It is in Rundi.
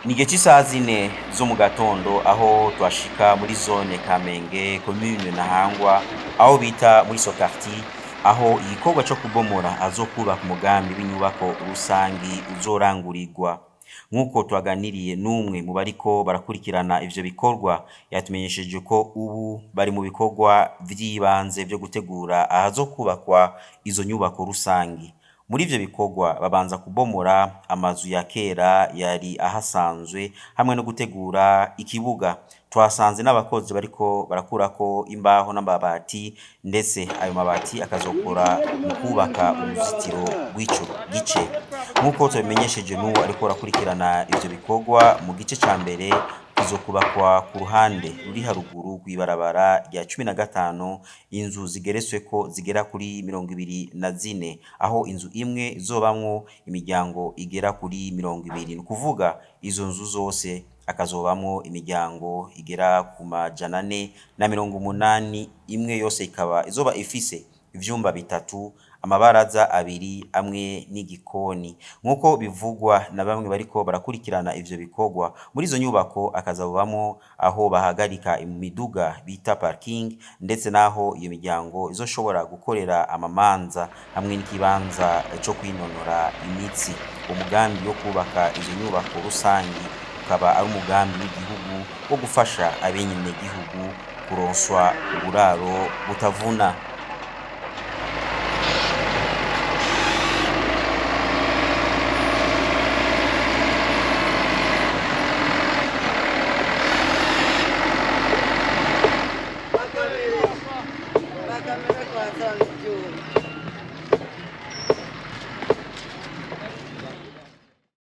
Ni igihe c'isaha zine zo mu gatondo aho twashika muri zone Kamenge commune Ntahangwa aho bita muri Sokarti aho igikorwa co kubomora azokubaka umugambi w'inyubako rusangi uzorangurirwa. Nk'uko twaganiriye n'umwe mu bariko barakurikirana ivyo bikorwa yatumenyesheje ko ubu bari mu bikorwa vy'ibanze vyo gutegura ahazokubakwa izo nyubako rusangi. Muri ivyo bikorwa babanza kubomora amazu ya kera yari ahasanzwe hamwe no gutegura ikibuga. Twasanze n'abakozi bariko barakurako imbaho n'amabati ndetse ayo mabati akazokora mu kubaka uruzitiro rw'ico gice. Nk'uko tubimenyesheje n'uwo ariko arakurikirana ivyo bikorwa mu gice ca mbere kizokubakwa ku ruhande ruri haruguru rw'ibarabara rya 15 inzu zigeretsweko zigera kuri 24 aho inzu imwe izobamwo imiryango igera kuri 20 ni kuvuga izo nzu zose akazobamwo imiryango igera ku 480 imwe yose ikaba izoba ifise ivyumba bitatu amabaraza abiri amwe n'igikoni. Nk'uko bivugwa na bamwe bariko barakurikirana ivyo bikorwa muri izo nyubako akazabamo aho bahagarika imiduga bita parking ndetse naho iyo miryango izoshobora gukorera amamanza hamwe n'ikibanza co kwinonora imitsi. Umugambi wo kubaka izo nyubako rusangi ukaba ari umugambi w'igihugu wo gufasha abenegihugu kuronswa uburaro butavuna.